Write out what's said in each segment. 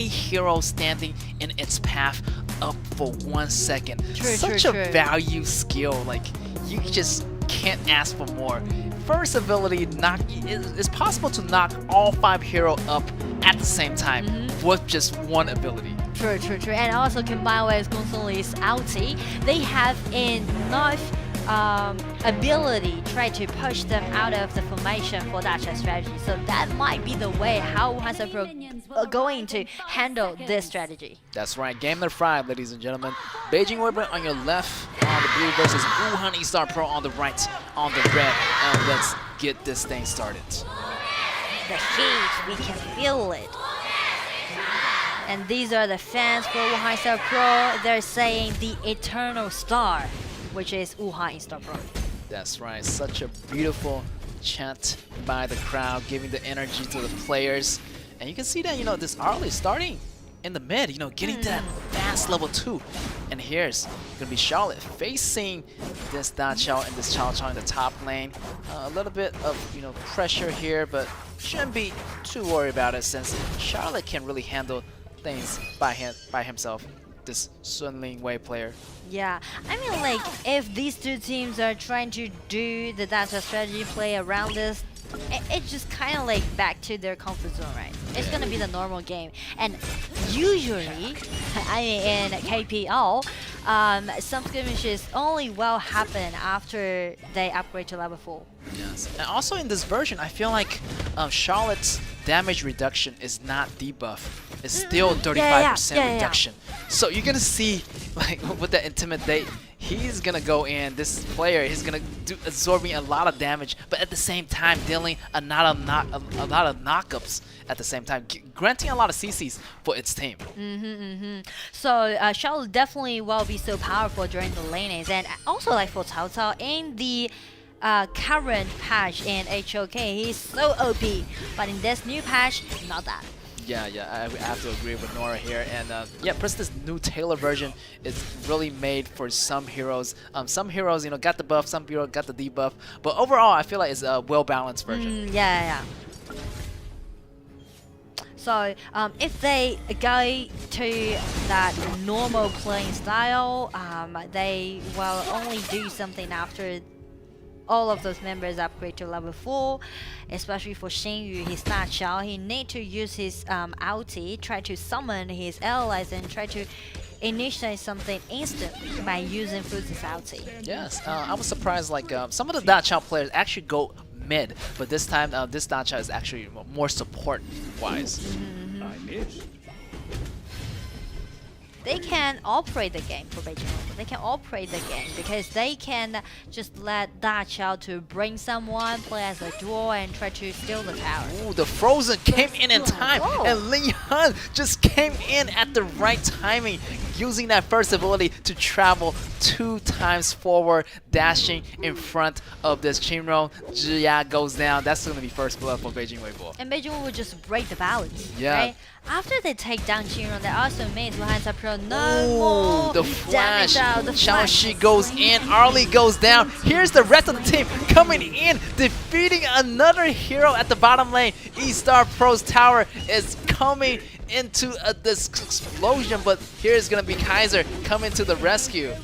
hero standing in its path up for 1 second. True, Such true, a true. value skill, like you just can't ask for more. First ability, it's possible to knock all 5 heroes up at the same time with just one ability. True, true, true. And also combined with Gongsun Li's ulti, they have enough ability try to push them out of the formation for that strategy. So that might be the way how Wuhan eStarPro are going to handle this strategy. That's right, game number 5, ladies and gentlemen. Beijing Weibo on your left on the blue versus Wuhan eStarPro on the right on the red. And let's get this thing started. The heat, we can feel it. And these are the fans for Wuhan eStarPro. They're saying the eternal star, which is Wuhan eStarPro. That's right, such a beautiful chant by the crowd, giving the energy to the players. And you can see that, this early starting in the mid, getting that fast level 2. And here's gonna be Charlotte facing this Da Chao and this Chao Chao in the top lane. A little bit of, pressure here, but shouldn't be too worried about it since Charlotte can really handle things by himself. This Sun Ling Wei player. Yeah, I mean, like, if these two teams are trying to do the data strategy play around this, it's just kind of like back to their comfort zone, right? It's gonna be the normal game. And usually, I mean, in KPL, some skirmishes only will happen after they upgrade to level 4. Yes, and also in this version, I feel like Charlotte's damage reduction is not debuff. It's still 35% reduction. So you're gonna see, like, with the Intimidate, he's gonna go in, this player, he's gonna do absorbing a lot of damage, but at the same time dealing a lot of knockups at the same time, granting a lot of CCs for its team. So Charlotte definitely will be so powerful during the lanings, and also like for Cao Cao in the current patch in HOK, he's so OP, but in this new patch, not that. Yeah, I have to agree with Nora here, and yeah, plus this new Taylor version is really made for some heroes. Some heroes, got the buff, some heroes got the debuff, but overall, I feel like it's a well-balanced version. Yeah. So if they go to that normal playing style, they will only do something after all of those members upgrade to level 4, especially for Xingyu, his Da Chao. He need to use his ulti, try to summon his allies and try to initiate something instantly by using Fuzi's ulti. Yes, I was surprised, like some of the Da Chao players actually go mid, but this time this Da Chao is actually more support-wise. I miss. They can operate the game for Beijing. They can operate the game because they can just let Da Chao to bring someone, play as a duo, and try to steal the tower. Ooh, the Frozen came in time, and Ling Han just came in at the right timing, using that first ability to travel 2 times forward, dashing in front of this Chinro. Zhiya goes down. That's going to be first blood for Beijing Weibo. And Beijing will just break the balance, Yeah. right? After they take down Chinron, they also made Wuhan eStarPro no more the flash. damage out. The flash. Xiaoxi goes in, Arlie goes down. Here's the rest of the team coming in, defeating another hero at the bottom lane. eStarPro's tower is coming into this explosion, but here's gonna be Kaiser coming to the rescue.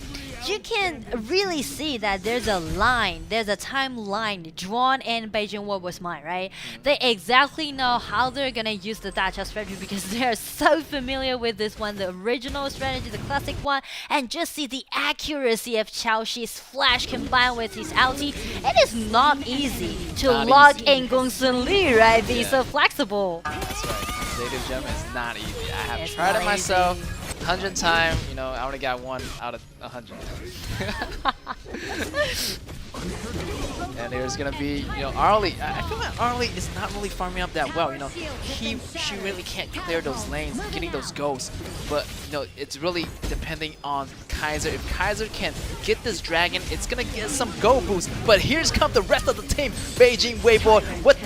You can really see that there's a line, there's a timeline drawn in Beijing Weibo's mind, right? They exactly know how they're gonna use the Da Chao strategy because they're so familiar with this one, the original strategy, the classic one, and just see the accuracy of Xiaoxi's flash combined with his ulti. It is not easy to lock in Gongsun Li, right? Be so flexible. That's right. Ladies and gentlemen, it's not easy. I have It's tried not it myself. easy. 100 times, I only got 1 out of 100. And there's gonna be, Arlie. I feel like Arlie is not really farming up that well. She really can't clear those lanes, getting those ghosts. But it's really depending on Kaiser. If Kaiser can get this dragon, it's gonna get some go boost. But here's come the rest of the team. Beijing Weibo with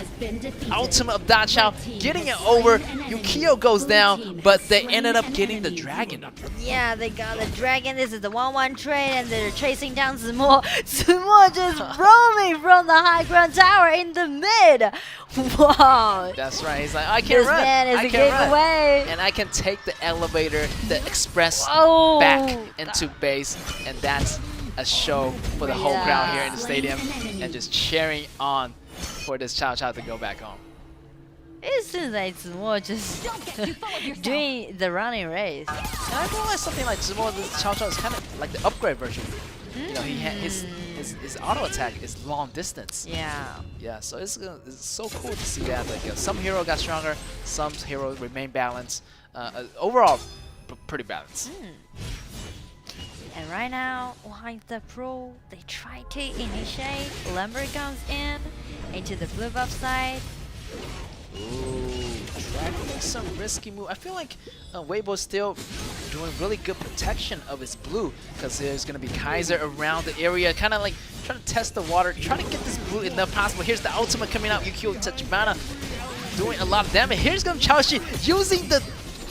ultimate of Da Chao, getting it over. Yukio goes down, but they ended up getting the dragon. Yeah, they got the dragon. This is the 1-1 trade, and they're chasing down Zimo. Zimo just roaming from the high ground tower in the mid. Wow. That's right. He's like, I can This run. man is I a can run. giveaway. And I can take the elevator, the express Oh. back into base, and that's a show for the whole crowd here in the stadium, and just cheering on for this Chao Chao to go back home. It seems like Zimo just doing the running race. And I realized something like Zimo, this Chao Chao is kind of like the upgrade version. You know, he had his auto attack is long distance. Yeah. Yeah, so it's so cool to see that. Like some hero got stronger, some hero remained balanced. Overall, pretty balanced. And right now, Wuhan eStarPro, they try to initiate. Lambert comes in into the blue buff side. Ooh, try to make some risky move. I feel like Weibo's still doing really good protection of his blue, because there's going to be Kaiser around the area, kind of like trying to test the water, trying to get this blue enough possible. Here's the ultimate coming out. Yukio Tachibana doing a lot of damage. Here's going Chaoshi using the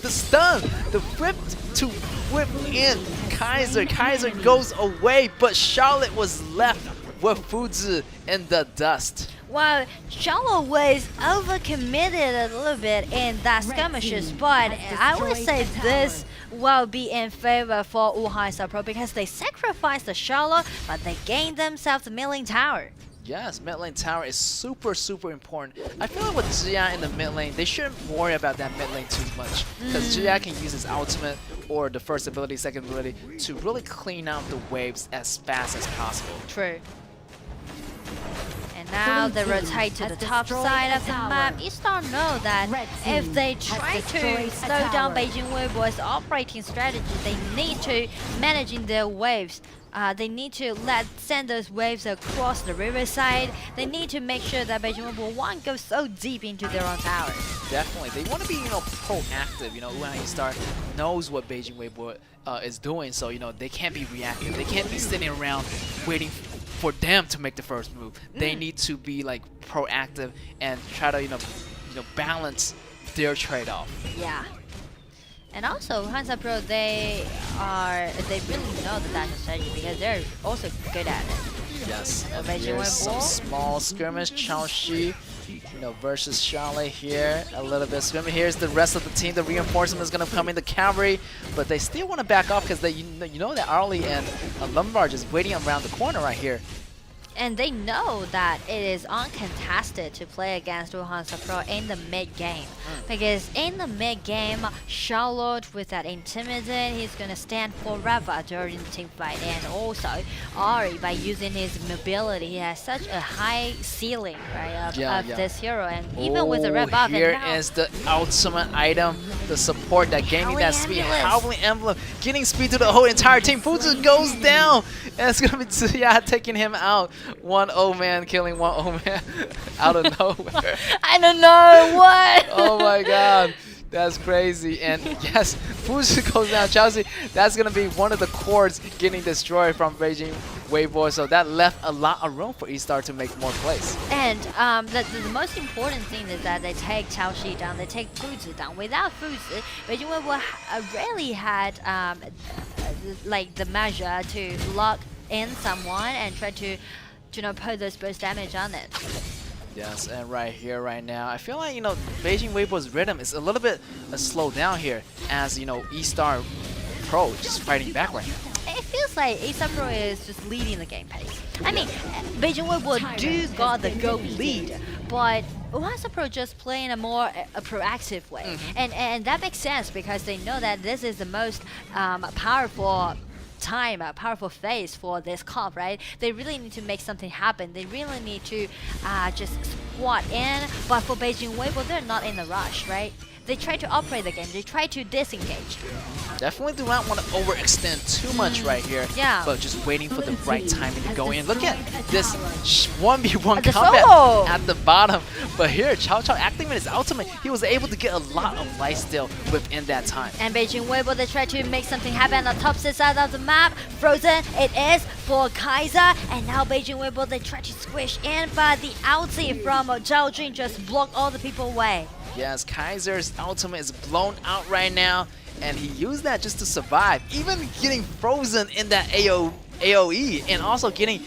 stun, the whip to whip in Kaiser. Kaiser goes away, but Charlotte was left with Fuzi in the dust. Well, Charlotte was overcommitted a little bit in that skirmishes, but I would say this will be in favor for Wuhan eStarPro because they sacrificed the Charlotte, but they gained themselves the mid lane tower. Yes, mid lane tower is super important. I feel like with Zia in the mid lane, they shouldn't worry about that mid lane too much, because Zia can use his ultimate or the first ability, second ability to really clean out the waves as fast as possible. True. And now they rotate to the top side of the map. eStar know that if they try to slow down Beijing Weibo's operating strategy, they need to managing their waves. They need to send those waves across the riverside. They need to make sure that Beijing Weibo won't go so deep into their own towers. Definitely, they want to be proactive. Wuhan eStar knows what Beijing Weibo is doing, so they can't be reactive. They can't be sitting around waiting for them to make the first move. They need to be like proactive and try to balance their trade-off. Yeah. And also, Wuhan eStarPro, they really know the dash strategy because they're also good at it. Yes, and Beijing here's some Weibo. small skirmish. Chaoshi, versus Charlotte here. A little bit of skirmish. Here's the rest of the team. The reinforcement is going to come in, the cavalry, but they still want to back off because they, that Arlie and Lombard is waiting around the corner right here. And they know that it is uncontested to play against Wuhan eStarPro in the mid-game. Because in the mid-game, Charlotte with that Intimidate, he's going to stand forever during the team fight. And also, Ari, by using his mobility, he has such a high ceiling, right, of this hero. And even with the red buff, here is the ultimate item, the support that gaining that speed. Howling Emblem, getting speed to the whole entire team. Fuzu goes down, and it's going to be Tsuya taking him out. 1-0 man killing 1-0 man out of nowhere. I don't know what. Oh my god, that's crazy. And yes, Fuzu goes down. Chelsea, that's gonna be one of the cores getting destroyed from Beijing Weibo. So that left a lot of room for eStar to make more plays. And the most important thing is that they take Chaoshi down, they take Fuzi down. Without Fuzi, Beijing Weibo rarely had like the measure to lock in someone and try to put those burst damage on it. Yes, and right here, right now, I feel like, Beijing Weibo's rhythm is a little bit slowed down here as, eStarPro just fighting back right now. It feels like eStarPro is just leading the game pace. I mean, Beijing Weibo do got the go lead, but Wuhan eStarPro just playing a more proactive way. And that makes sense because they know that this is the most powerful time, a powerful phase for this comp, right? They really need to make something happen. They really need to just squat in. But for Beijing Weibo, they're not in a rush, right? They try to operate the game. They try to disengage. Definitely do not want to overextend too much right here. Yeah. But just waiting for the right timing to go in. Look at this 1v1 The combat solo! at the bottom. But here, Chao Chao activating his ultimate. He was able to get a lot of life steal within that time. And Beijing Weibo, they try to make something happen on the top side of the map. Frozen, it is for Kaiser, and now Beijing Weibo, they try to squish in, but the ulti from Zhao Jun just blocked all the people away. Yes, Kaiser's ultimate is blown out right now, and he used that just to survive, even getting frozen in that AoE, and also getting,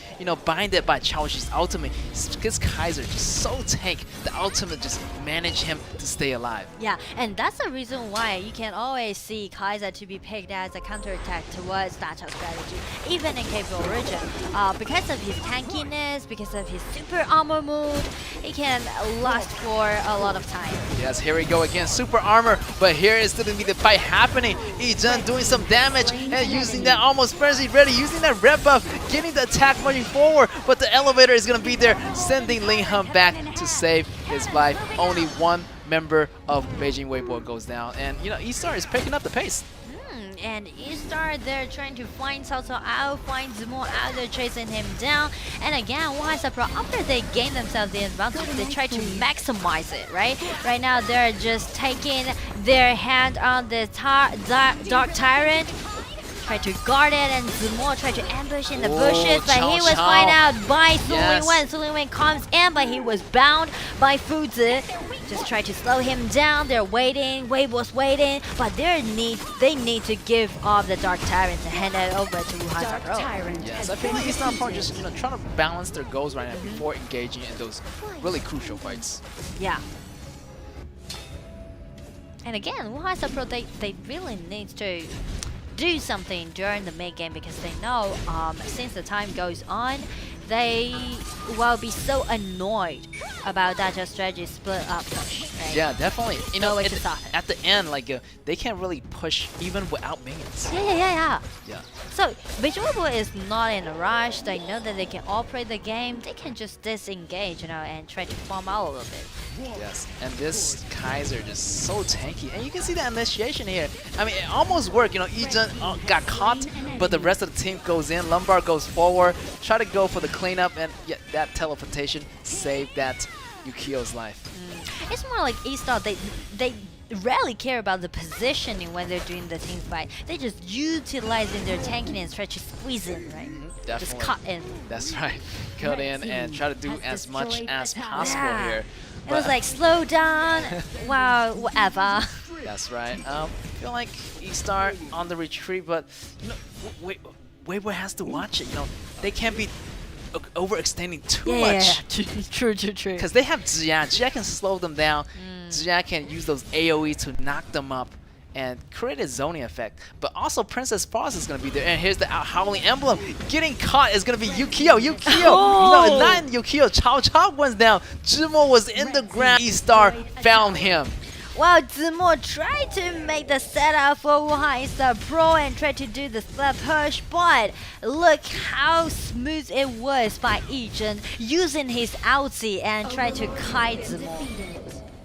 binded by Chaoshi's ultimate. Because Kaiser just so tank, the ultimate just managed him to stay alive. Yeah, and that's the reason why you can always see Kaiser to be picked as a counterattack towards that strategy, even in KPL region. Because of his tankiness, because of his super armor mood, he can last for a lot of time. Yes, here we go again, super armor, but here is going to be the fight happening. Yi-Jun doing some damage and using that almost frenzy ready, using that red buff, getting the attack moving forward, but the elevator is going to be there, sending Ling Hun back to save his life. Only one member of Beijing Weibo goes down, and eStar is picking up the pace. And eStar, they're trying to find Cao Cao out, find Zimo out, they're chasing him down. And again, eStarPro, after they gain themselves the advantage, they try to maximize it, right? Right now, they're just taking their hand on the Dark Tyrant, try to guard it, and Zimo tried to ambush in the bushes, but he was found out by Su Lingwen. Su Lingwen comes in, but he was bound by Fuzi. Just try to slow him down. They're waiting. Weibo's waiting, but they need to give off the Dark Tyrant to hand it over to eStarPro. Yes, I feel like eStarPro just trying to balance their goals right now before engaging in those really crucial fights. Yeah. And again, eStarPro, they really need to do something during the mid game, because they know since the time goes on, they will be so annoyed about that just strategy split up push. Right? Yeah, definitely. At the end, they can't really push even without minions. Yeah. Yeah. So Beijing Weibo is not in a rush. They know that they can operate the game. They can just disengage, and try to farm out a little bit. Yes, and this Kaiser just so tanky, and you can see the initiation here. I mean, it almost worked. Yi-Jun got caught, but the rest of the team goes in. Lombard goes forward, try to go for the cleanup, and that teleportation saved that Yukio's life. It's more like eStar. They rarely care about the positioning when they're doing the team fight. They just utilizing their tankiness, try to squeeze in, right? Definitely. Just cut in. That's right. Cut in and try to do as much as possible here. It was like, slow down, wow, whatever. That's right. I feel like eStar on the retreat, but Weibo has to watch it. They can't be overextending too much. True. Because they have Zia. Zia can slow them down. Zia can use those AoE to knock them up and create a zoning effect. But also Princess Frost is going to be there. And here's the Howling Emblem. Getting caught is going to be Yukio. No, not Yukio. Cao went down. Zimo was in the ground. eStar found him. Well, Zimo tried to make the setup for Wuhan eStarPro and tried to do the slap push, but look how smooth it was by Yi-Jun using his ulti and trying to kite Zimo.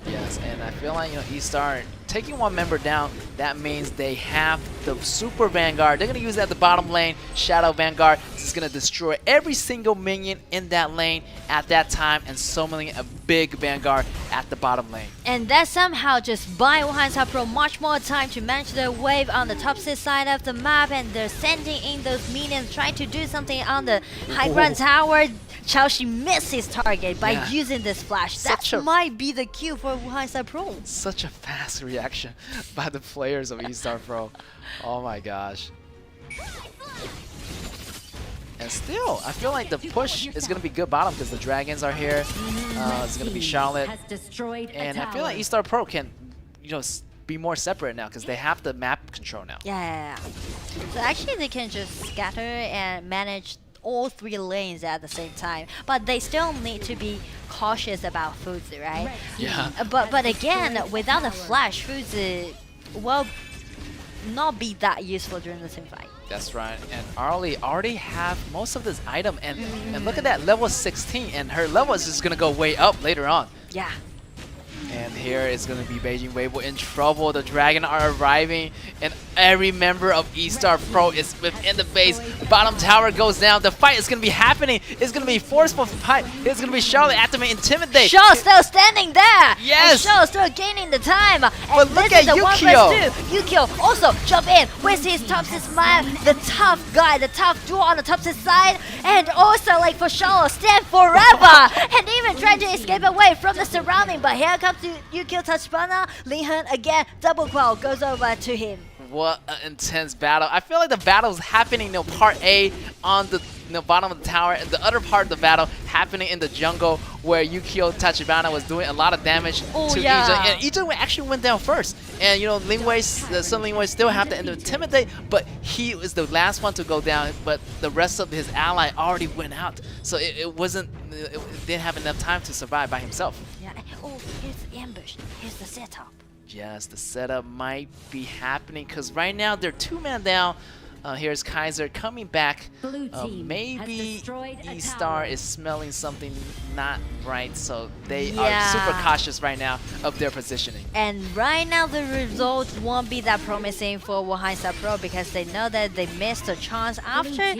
Yes, and I feel like eStar taking one member down, that means they have the Super Vanguard. They're going to use that at the bottom lane. Shadow Vanguard. This is going to destroy every single minion in that lane at that time, and summoning a big Vanguard at the bottom lane. And that somehow just buy Wuhan eStarPro much more time to manage their wave on the top 6 side of the map, and they're sending in those minions, trying to do something on the high ground tower. Chaoshi missed his target by using this flash. That might be the cue for Wuhan eStarPro. Such a fast reaction by the players of eStarPro. Oh my gosh. And still, I feel like the push is going to be good bottom because the dragons are here. It's going to be Charlotte. And I feel like eStarPro can, be more separate now because they have the map control now. Yeah. So actually they can just scatter and manage all 3 lanes at the same time, but they still need to be cautious about Fuzi, right? Yeah. But again, without the flash, Fuzi will not be that useful during the team fight. That's right. And Arlie already have most of this item, and look at that, level 16, and her level is just gonna go way up later on. Yeah. And here is going to be Beijing Weibo in trouble. The Dragon are arriving. And every member of eStarPro is within the base. Bottom tower goes down. The fight is going to be happening. It's going to be forceful fight. It's going to be Charlotte activate Intimidate. Shaw still standing there. Yes. And Shaw still gaining the time. And But look this at is the 1 Yukio. vs 2. Yukio also jump in with his topside smile. The tough guy, the tough duo on the topside side. And also like for Shaw, stand forever. And even trying to escape away from the surrounding. But here comes Yukio Tachibana. Linhan again, double qual goes over to him. What an intense battle. I feel like the battle is happening, part A on the bottom of the tower, and the other part of the battle happening in the jungle where Yukio Tachibana was doing a lot of damage to Ijun. And Ijun actually went down first. And Sun Lingwei still have to intimidate, but he was the last one to go down, but the rest of his ally already went out. So it didn't have enough time to survive by himself. Yeah. Oh, here's the ambush. Here's the setup. Yes, the setup might be happening because right now they're 2-man down. Here's Kaiser coming back. Maybe eStar is smelling something not right, so they are super cautious right now of their positioning. And right now the results won't be that promising for Wuhan eStarPro because they know that they missed a chance after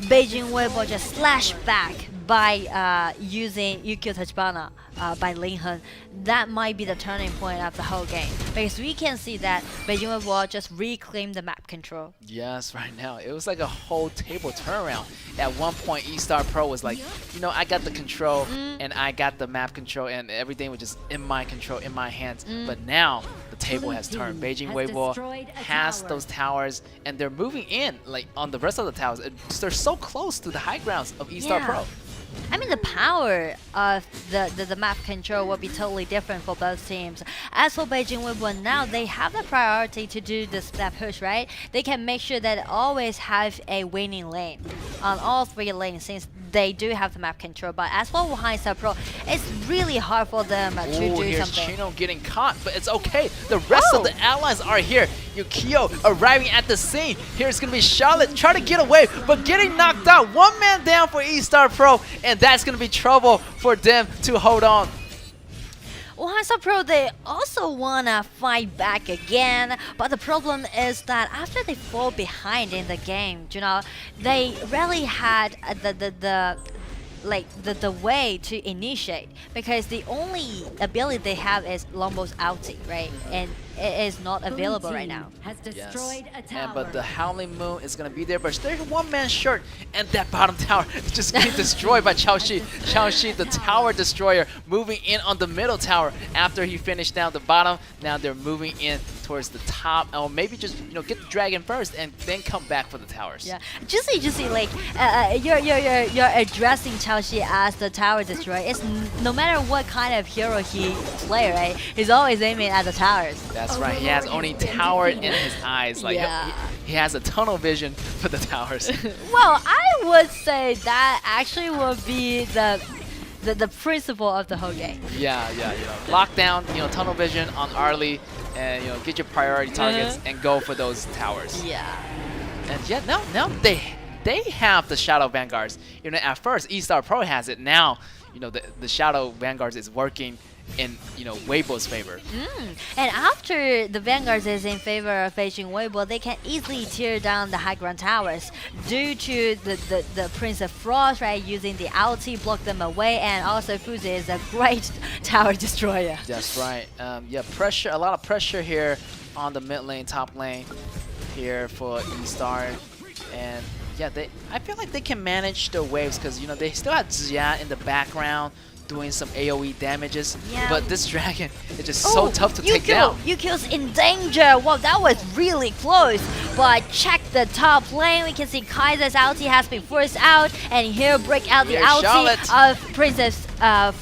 Beijing Weibo just slashed back by using Yukio Tachibana by Linhan. That might be the turning point of the whole game because we can see that Beijing Weibo just reclaimed the map control. Yes, right now it was like a whole table turnaround. At one point eStarPro was like, I got the control and I got the map control and everything was just in my control, in my hands. But now the table has turned. Beijing Weibo has those towers and they're moving in like on the rest of the towers. They're so close to the high grounds of eStarPro. I mean, the power of the map control will be totally different for both teams. As for Beijing Weibo, now they have the priority to do that push, right? They can make sure that they always have a winning lane on all 3 lanes since they do have the map control. But as for Wuhan eStarPro, it's really hard for them to do here's something. Chino getting caught, but it's okay. The rest of the allies are here. Yukio arriving at the scene. Here's going to be Charlotte trying to get away, but getting knocked out. 1 man down for eStarPro, and that's going to be trouble for them to hold on. Wuhan eStarPro, they also wanna fight back again, but the problem is that after they fall behind in the game, they rarely had the way to initiate because the only ability they have is Lombo's ulti, right? And it is not available right now. But the Howling Moon is going to be there, but they're 1 man short, and that bottom tower is just getting destroyed by Chaoshi. Chaoshi, the tower destroyer, moving in on the middle tower after he finished down the bottom. Now they're moving in towards the top, or maybe just get the dragon first and then come back for the towers. Yeah, Juicy, like you're addressing Chaoshi as the tower destroyer. It's no matter what kind of hero he play, right? He's always aiming at the towers. That's right. He has only tower in his eyes. Like he has a tunnel vision for the towers. Well, I would say that actually would be the principle of the whole game. Yeah. Lockdown, tunnel vision on Arlie, and get your priority targets and go for those towers. Yeah. And now they have the Shadow Vanguards. At first eStarPro has it. Now, the Shadow Vanguards is working in Weibo's favor. And after the Vanguards is in favor of Beijing Weibo, they can easily tear down the high ground towers due to the Prince of Frost, right, using the ulti, block them away, and also Fuzi is a great tower destroyer. That's right. Pressure, a lot of pressure here on the mid lane, top lane here for eStar. And I feel like they can manage the waves because they still have Ziya in the background doing some AoE damages, but this dragon is just so tough to take down. Yukio's in danger. Wow, that was really close. But check the top lane. We can see Kaiser's ulti has been forced out, and here break out the ulti of Princess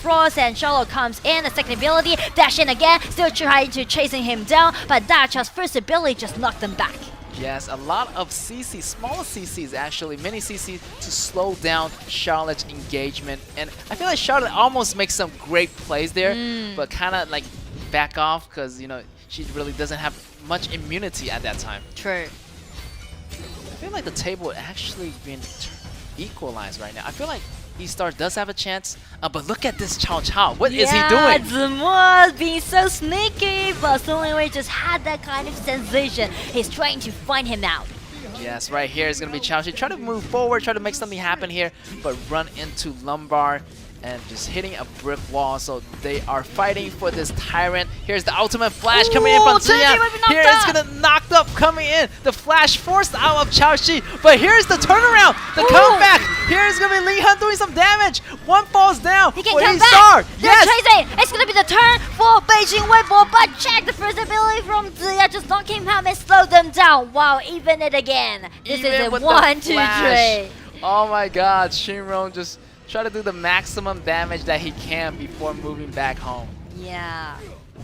Frost, and Charlotte comes in. The second ability, dash in again, still trying to chasing him down, but Dacha's first ability just knocked them back. Yes, a lot of CC, smaller CCs actually, mini CC to slow down Charlotte's engagement. And I feel like Charlotte almost makes some great plays there, but kind of like back off because, she really doesn't have much immunity at that time. True. I feel like the table actually been equalized right now. I feel like eStar does have a chance. But look at this Cao Cao. What is he doing? Zemo being so sneaky, but Sunliwei just had that kind of sensation. He's trying to find him out. Yes, right here is going to be Xiaoxi. Try to move forward, try to make something happen here, but run into Lumbar and just hitting a brick wall. So they are fighting for this Tyrant. Here's the ultimate flash coming in from Ziyan. Here it's going to knocked up coming in. The flash forced out of Xiaoxi, but here's the turnaround, the comeback. Here's going to be Li Han doing some damage. One falls down. He can for come eStar. back. Yes. Chasing. It's going to be the turn for Beijing Weibo, but check the first ability from Ziya. Just knock him out and slow them down. Wow, even it again. This Even is a with 1, the 2, 3. flash. Oh my god, Shinron just try to do the maximum damage that he can before moving back home. Yeah.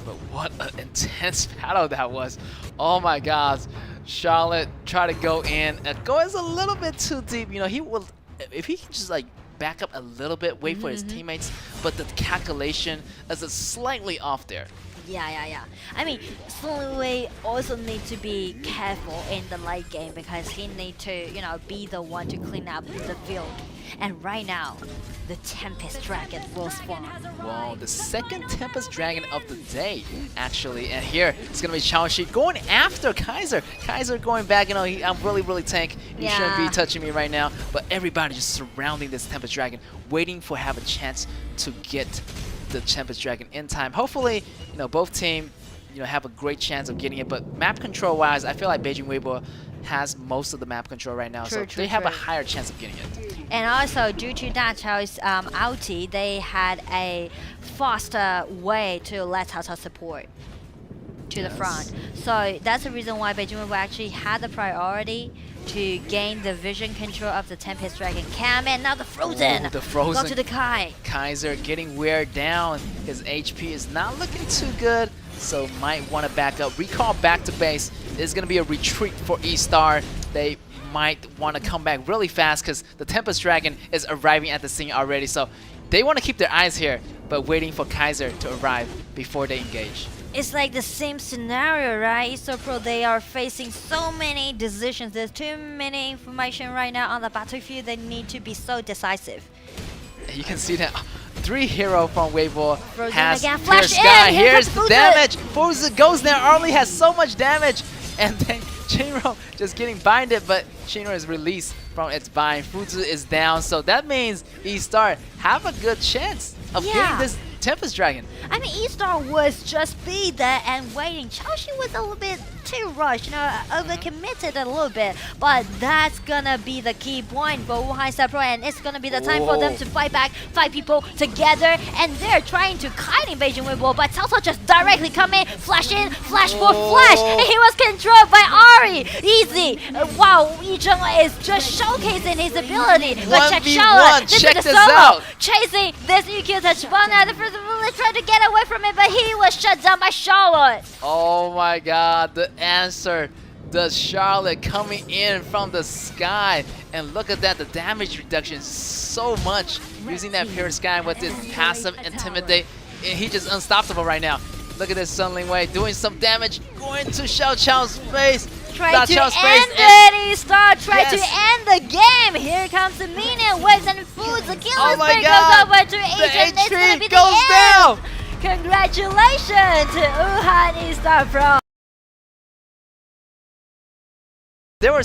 But what an intense battle that was. Oh my god. Charlotte try to go in. Goes a little bit too deep. You know, he will, if he can just like back up a little bit, wait for his teammates, but the calculation is slightly off there. Yeah. I mean, Sunliwei also needs to be careful in the late game because he needs to, you know, be the one to clean up the field. And right now, the Tempest Dragon will spawn. Well, the second Tempest Dragon of the day, actually. And here, it's going to be Xiaoxi going after Kaiser. Kaiser going back, you know, I'm really tank. You shouldn't be touching me right now. But everybody just surrounding this Tempest Dragon, waiting for have a chance to get the Tempest Dragon in time. Hopefully, you know, both teams, you know, have a great chance of getting it. But map control wise, I feel like Beijing Weibo has most of the map control right now, so they have a higher chance of getting it. And also, due to that Chao's outie, they had a faster way to let Cao Cao support to the front. So that's the reason why Beijing Weibo actually had the priority to gain the vision control of the Tempest Dragon Cam, and now the Frozen. Ooh, the Frozen. Go to the Kai. Kaiser getting weared down. His HP is not looking too good, so might want to back up. Recall back to base. It's going to be a retreat for eStar. They might want to come back really fast because the Tempest Dragon is arriving at the scene already. So they want to keep their eyes here, but waiting for Kaiser to arrive before they engage. It's like the same scenario, right? eStarPro, they are facing so many decisions. There's too many information right now on the battlefield. They need to be so decisive. And you can see that 3 hero from Weibo has flash Sky. in. Here's the damage. Fuzu goes there early, has so much damage. And then Shinron just getting binded, but Shinron is released from its bind. Fuzu is down, so that means eStar have a good chance of getting this Tempest Dragon. I mean, eStar was just be there and waiting. Xiaoxi was a little bit too rushed, you know, overcommitted a little bit. But that's gonna be the key point for Wuhan eStarPro, and it's gonna be the time for them to fight back, 5 people together, and they're trying to kite in Beijing Weibo, but Cao Cao just directly come in, flash in, flash for flash, and he was controlled by Ari. Easy. Wow, Yi Zheng is just showcasing his ability. But check Charlotte, this is the solo, chasing this EQ touch banner. The first tried to get away from it, but he was shut down by Charlotte. Oh my god, the answer. The Charlotte coming in from the sky. And look at that, the damage reduction is so much using that pure sky with this passive intimidate. And he's just unstoppable right now. Look at this Sunliwei doing some damage, going to Xiao Chao's face. Try to end it, eStar. Try to end the game. Here comes the minion waves and foods. The killer's goes over to Agent. It's gonna be the end. Down. Congratulations to Wuhan eStarPro. There were